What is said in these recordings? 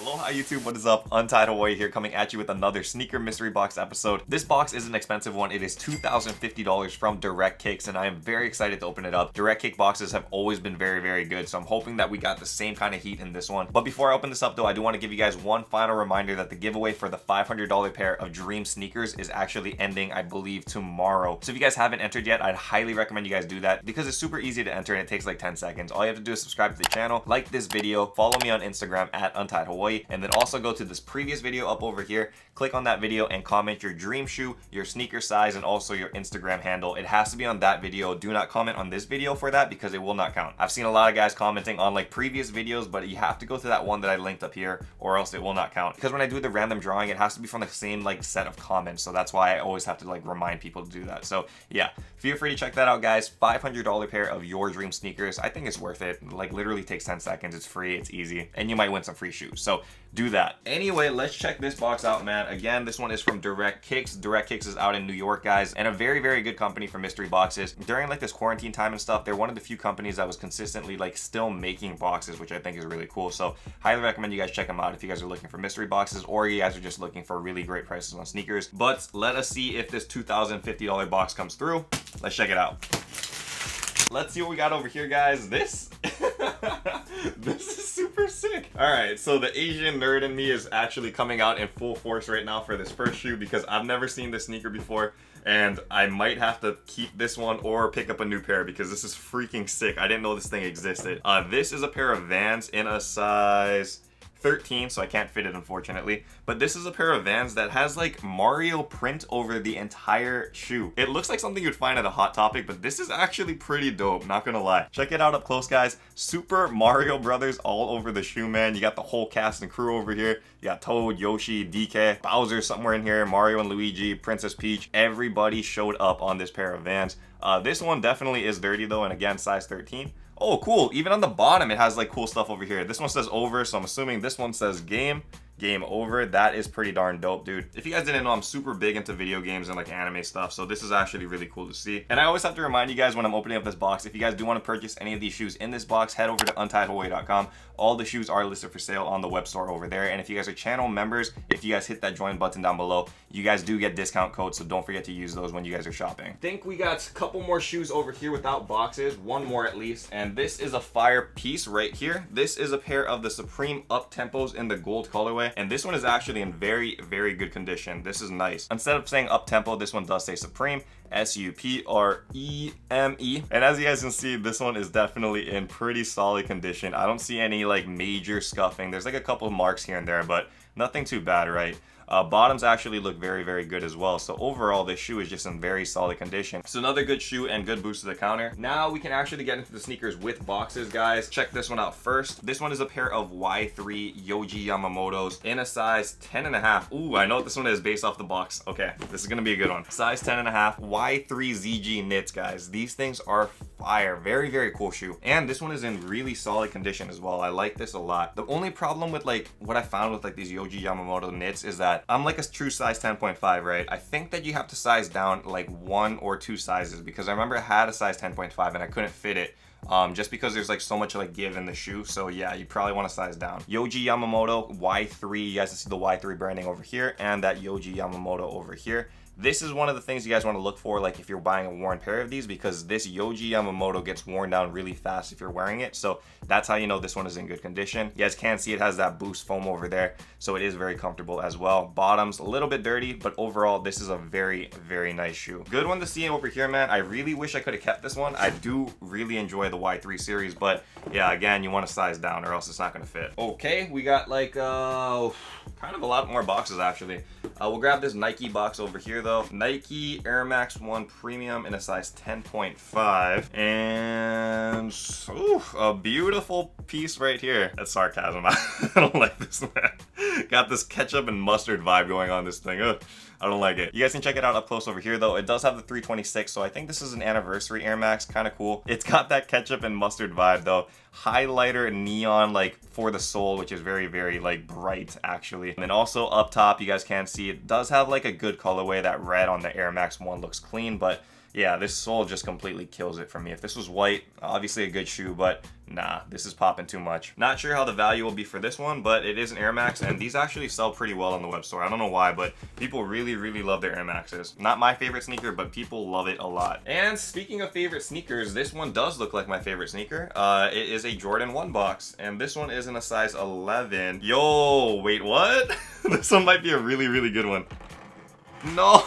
Aloha YouTube, what is up? Untied Hawaii here, coming at you with another sneaker mystery box episode. This box is an expensive one. It is $2,050 from Direct Kicks, and I am very excited to open it up. Direct Kick boxes have always been very good, so I'm hoping that we got the same kind of heat in this one. But before I open this up though, I do want to give you guys one final reminder that the giveaway for the $500 pair of Dream sneakers is actually ending, I believe, tomorrow. So if you guys haven't entered yet, I'd highly recommend you guys do that because it's super easy to enter and it takes like 10 seconds. All you have to do is subscribe to the channel, like this video, follow me on Instagram at Untied Hawaii, and then also go to this previous video up over here, click on that video and comment your dream shoe, your sneaker size, and also your Instagram handle. It has to be on that video. Do not comment on this video for that because it will not count. I've seen a lot of guys commenting on like previous videos, but you have to go to that one that I linked up here or else it will not count. Because when I do the random drawing, it has to be from the same like set of comments. So that's why I always have to like remind people to do that. So yeah, feel free to check that out, guys. $500 pair of your dream sneakers. I think it's worth it. Like literally takes 10 seconds. It's free. It's easy. And you might win some free shoes. So do that. Anyway, let's check this box out, man. Again, this one is from Direct Kicks. Direct Kicks is out in New York, guys, and a very good company for mystery boxes. During like this quarantine time and stuff, they're one of the few companies that was consistently like still making boxes, which I think is really cool. So highly recommend you guys check them out if you guys are looking for mystery boxes or you guys are just looking for really great prices on sneakers. But let us see if this $2,050 box comes through. Let's check it out. Let's see what we got over here, guys. This this is super sick. All right, so the Asian nerd in me is actually coming out in full force right now for this first shoe because I've never seen this sneaker before, and I might have to keep this one or pick up a new pair because this is freaking sick. I didn't know this thing existed. This is a pair of Vans in a size 13, so I can't fit it unfortunately, but this is a pair of Vans that has like Mario print over the entire shoe. It looks like something you'd find at a Hot Topic, but this is actually pretty dope, not gonna lie. Check it out up close, guys. Super Mario Brothers all over the shoe, man. You got the whole cast and crew over here. You got Toad, Yoshi, DK, Bowser somewhere in here, Mario and Luigi, Princess Peach. Everybody showed up on this pair of Vans. This one definitely is dirty though, and again, size 13. Oh, cool. Even on the bottom, it has like cool stuff over here. This one says over, so I'm assuming this one says game over. That is pretty darn dope, dude. If you guys didn't know, I'm super big into video games and like anime stuff, so this is actually really cool to see. And I always have to remind you guys when I'm opening up this box, if you guys do want to purchase any of these shoes in this box, head over to untiedhawaii.com. All the shoes are listed for sale on the web store over there, and if you guys are channel members, if you guys hit that join button down below, you guys do get discount codes, so don't forget to use those when you guys are shopping. I think we got a couple more shoes over here without boxes, one more at least, and this is a fire piece right here. This is a pair of the Supreme Up Tempos in the gold colorway, and this one is actually in very good condition. This is nice. Instead of saying up tempo, this one does say Supreme, SUPREME. And as you guys can see, this one is definitely in pretty solid condition. I don't see any like major scuffing. There's like a couple of marks here and there, but nothing too bad, right? Bottoms actually look very good as well. So overall, this shoe is just in very solid condition. So another good shoe and good boost to the counter. Now we can actually get into the sneakers with boxes, guys. Check this one out first. This one is a pair of Y3 Yoji Yamamotos in a size 10.5. Ooh, I know what this one is based off the box. Okay, this is gonna be a good one. Size 10.5 Y3 ZG knits, guys. These things are fire. Very cool shoe. And this one is in really solid condition as well. I like this a lot. The only problem with like what I found with like these Yoji Yamamoto knits is that I'm like a true size 10.5, right? I think that you have to size down like 1 or 2 sizes because I remember I had a size 10.5 and I couldn't fit it. Just because there's like so much like give in the shoe. So yeah, you probably want to size down. Yoji Yamamoto Y3, you guys can see the Y3 branding over here and that Yoji Yamamoto over here. This is one of the things you guys want to look for, like if you're buying a worn pair of these, because this Yoji Yamamoto gets worn down really fast if you're wearing it. So that's how you know this one is in good condition. You guys can see it has that boost foam over there, so it is very comfortable as well. Bottoms a little bit dirty, but overall this is a very nice shoe. Good one to see over here, man. I really wish I could have kept this one. I do really enjoy the Y3 series, but yeah, again, you want to size down or else it's not going to fit. Okay, we got like kind of a lot more boxes actually. We'll grab this Nike box over here though. Nike Air Max 1 Premium in a size 10.5, and a beautiful piece right here. That's sarcasm. I don't like this, man. Got this ketchup and mustard vibe going on this thing. Ugh. I don't like it. You guys can check it out up close over here though. It does have the 326, so I think this is an anniversary Air Max. Kind of cool. It's got that ketchup and mustard vibe though. Highlighter neon like for the sole, which is very like bright actually. And then also up top, you guys can see it does have like a good colorway. That red on the Air Max 1 looks clean, but yeah, this sole just completely kills it for me. If this was white, obviously a good shoe, but nah, this is popping too much. Not sure how the value will be for this one, but it is an Air Max, and these actually sell pretty well on the web store. I don't know why, but people really, really love their Air Maxes. Not my favorite sneaker, but people love it a lot. And speaking of favorite sneakers, this one does look like my favorite sneaker. It is a Jordan 1 box, and this one is in a size 11. Yo, wait, what? This one might be a really, really good one. No,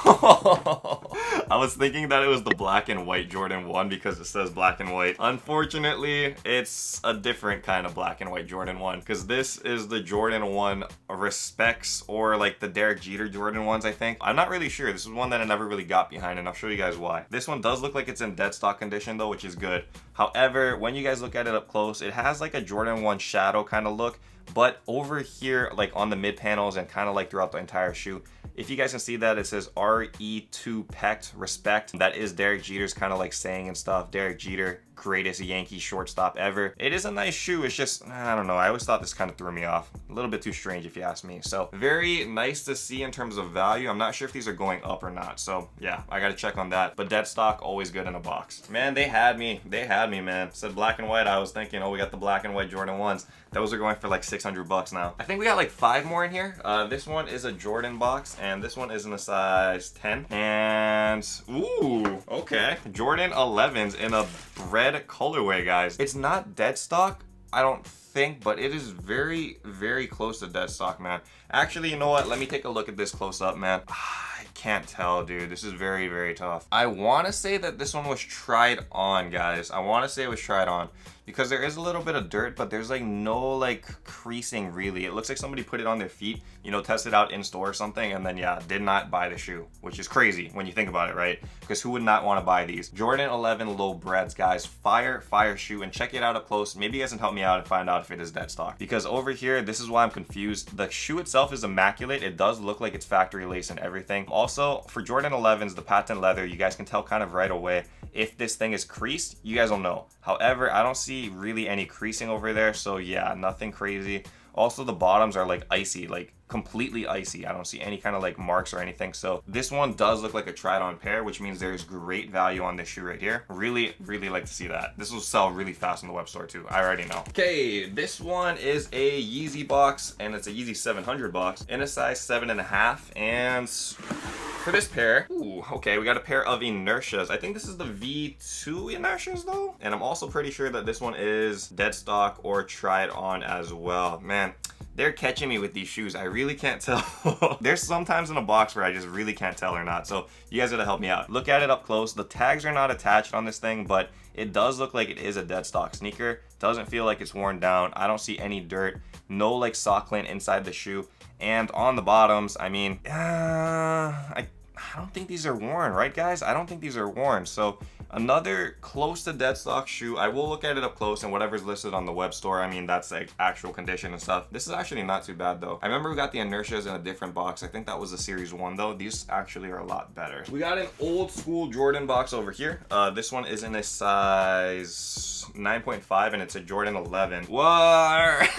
I was thinking that it was the black and white Jordan 1 because it says black and white. Unfortunately, it's a different kind of black and white Jordan 1 because this is the Jordan 1 Respects, or like the Derek Jeter Jordan 1s, I think. I'm not really sure. This is one that I never really got behind, and I'll show you guys why. This one does look like it's in dead stock condition though, which is good. However, when you guys look at it up close, it has like a Jordan 1 shadow kind of look, but over here, like on the mid panels and kind of like throughout the entire shoe, if you guys can see that, it says RE2 Pect Respect. That is Derek Jeter's kind of like saying and stuff. Derek Jeter, greatest Yankee shortstop ever. It is a nice shoe. It's just, I don't know. I always thought this kind of threw me off. A little bit too strange if you ask me. So very nice to see in terms of value. I'm not sure if these are going up or not. So yeah, I got to check on that. But dead stock, always good in a box. Man, they had me. They had me, man. Said black and white. I was thinking, oh, we got the black and white Jordan 1s. Those are going for like 600 bucks now. I think we got like 5 more in here. This one is a Jordan box, and this one is in a size 10. And, ooh, okay. Jordan 11s in a red colorway, guys. It's not dead stock, I don't think, but it is very, very close to dead stock, man. Actually, you know what? Let me take a look at this close up, man. I can't tell, dude. This is very, very tough. I want to say that this one was tried on, guys. I want to say it was tried on because there is a little bit of dirt, but there's like no like creasing really. It looks like somebody put it on their feet, you know, tested out in store or something, and then yeah, did not buy the shoe, which is crazy when you think about it, right? Because who would not want to buy these? Jordan 11 low breads, guys. Fire shoe, and check it out up close. Maybe you guys can help me out and find out if it is dead stock, because over here, this is why I'm confused. The shoe itself is immaculate. It does look like it's factory lace and everything. Also, for Jordan 11s, the patent leather, you guys can tell kind of right away if this thing is creased. You guys will know. However, I don't see really any creasing over there, so yeah, nothing crazy. Also, the bottoms are like icy, like completely icy. I don't see any kind of like marks or anything. So this one does look like a tried on pair, which means there's great value on this shoe right here. Really, really like to see that. This will sell really fast on the web store too. I already know. Okay, this one is a Yeezy box, and it's a Yeezy 700 box in a size 7.5. And for this pair, ooh, okay, we got a pair of Inertias. I think this is the V2 Inertias though. And I'm also pretty sure that this one is dead stock or tried on as well. Man, they're catching me with these shoes. I really can't tell. There's sometimes in a box where I just really can't tell or not. So you guys gotta help me out. Look at it up close. The tags are not attached on this thing, but it does look like it is a dead stock sneaker. Doesn't feel like it's worn down. I don't see any dirt. No like sock lint inside the shoe. And on the bottoms, I mean, I don't think these are worn, right guys? I don't think these are worn. So another close to dead stock shoe. I will look at it up close, and whatever's listed on the web store, I mean, that's like actual condition and stuff. This is actually not too bad though. I remember we got the Inertias in a different box. I think that was the series 1 though. These actually are a lot better. We got an old school Jordan box over here. This one is in a size 9.5, and it's a Jordan 11. What?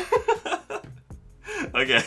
Okay.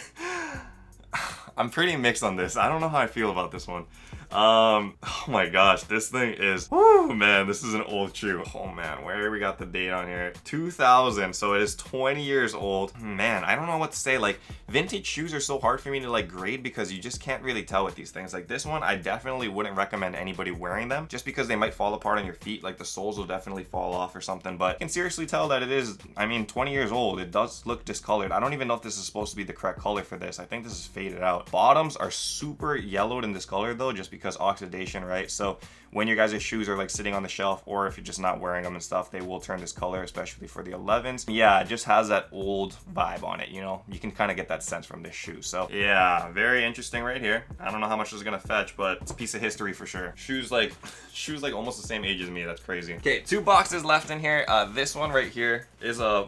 I'm pretty mixed on this. I don't know how I feel about this one. Oh my gosh, this thing is, whoo, man, this is an old shoe. Oh man, where we got the date on here? 2000, so it is 20 years old. Man, I don't know what to say. Like, vintage shoes are so hard for me to like grade because you just can't really tell with these things. Like this one, I definitely wouldn't recommend anybody wearing them just because they might fall apart on your feet. Like the soles will definitely fall off or something, but you can seriously tell that it is, I mean, 20 years old. It does look discolored. I don't even know if this is supposed to be the correct color for this. I think this is faded out. Bottoms are super yellowed and discolored though, just because oxidation, right? So when your guys' shoes are like sitting on the shelf, or if you're just not wearing them and stuff, they will turn this color, especially for the 11s. Yeah, it just has that old vibe on it, you know? You can kind of get that sense from this shoe. So yeah, very interesting right here. I don't know how much this is gonna fetch, but it's a piece of history for sure. Shoes like almost the same age as me. That's crazy. Okay, 2 boxes left in here. This one right here is a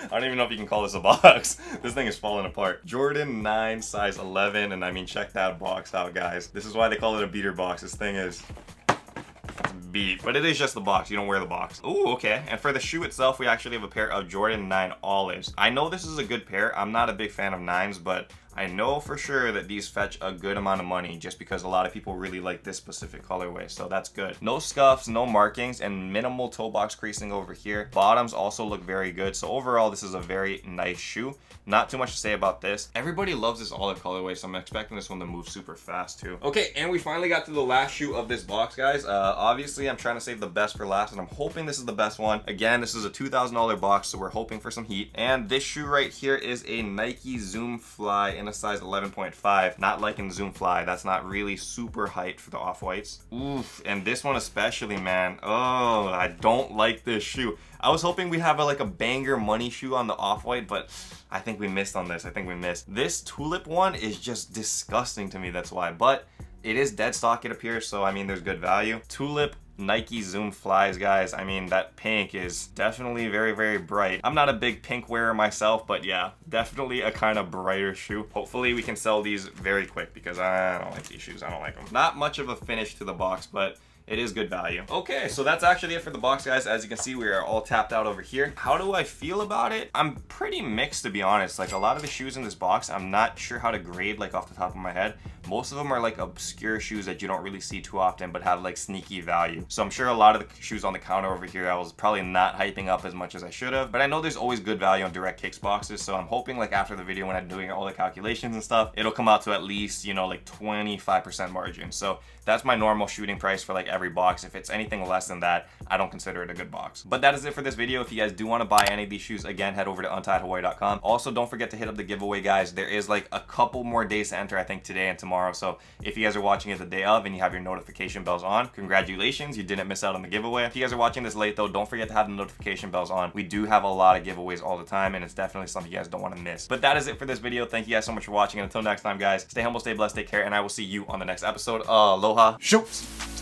I don't even know if you can call this a box. This thing is falling apart. Jordan 9 size 11, and I mean, check that box out, guys. This is why they call it a beater box. This thing is, it's beat. But it is just the box. You don't wear the box. Ooh, okay. And for the shoe itself, we actually have a pair of Jordan 9 Olives. I know this is a good pair. I'm not a big fan of 9s, but I know for sure that these fetch a good amount of money just because a lot of people really like this specific colorway, so that's good. No scuffs, no markings, and minimal toe box creasing over here. Bottoms also look very good, so overall this is a very nice shoe. Not too much to say about this. Everybody loves this olive colorway, so I'm expecting this one to move super fast too. Okay, and we finally got to the last shoe of this box, guys. Obviously, I'm trying to save the best for last, and I'm hoping this is the best one. Again, this is a $2,000 box, so we're hoping for some heat. And this shoe right here is a Nike Zoom Fly in a size 11.5. Not liking Zoom Fly. That's not really super hyped for the off-whites. Oof, and this one especially, man. Oh, I don't like this shoe. I was hoping we have like a banger money shoe on the off-white, but I think we missed on this. I think we missed. This tulip one is just disgusting to me, that's why. But it is dead stock, it appears, so I mean, there's good value. Tulip Nike Zoom Flies, guys. I mean, that pink is definitely very, very bright. I'm not a big pink wearer myself, but yeah, definitely a kind of brighter shoe. Hopefully we can sell these very quick because I don't like these shoes. I don't like them. Not much of a finish to the box, but it is good value. Okay, so that's actually it for the box, guys. As you can see, we are all tapped out over here. How do I feel about it? I'm pretty mixed, to be honest. Like, a lot of the shoes in this box, I'm not sure how to grade, like, off the top of my head. Most of them are like obscure shoes that you don't really see too often, but have like sneaky value. So I'm sure a lot of the shoes on the counter over here, I was probably not hyping up as much as I should have, but I know there's always good value on Direct Kicks boxes. So I'm hoping like after the video, when I'm doing all the calculations and stuff, it'll come out to at least, you know, like 25% margin. So that's my normal shooting price for like every box. If it's anything less than that, I don't consider it a good box. But that is it for this video. If you guys do want to buy any of these shoes, again, head over to untiedhawaii.com. Also, don't forget to hit up the giveaway, guys. There is like a couple more days to enter, I think today and tomorrow. So if you guys are watching it the day of and you have your notification bells on, congratulations, you didn't miss out on the giveaway. If you guys are watching this late though, don't forget to have the notification bells on. We do have a lot of giveaways all the time, and it's definitely something you guys don't want to miss. But that is it for this video. Thank you guys so much for watching, and until next time, guys, stay humble, stay blessed, take care, and I will see you on the next episode. Aloha. Shoots.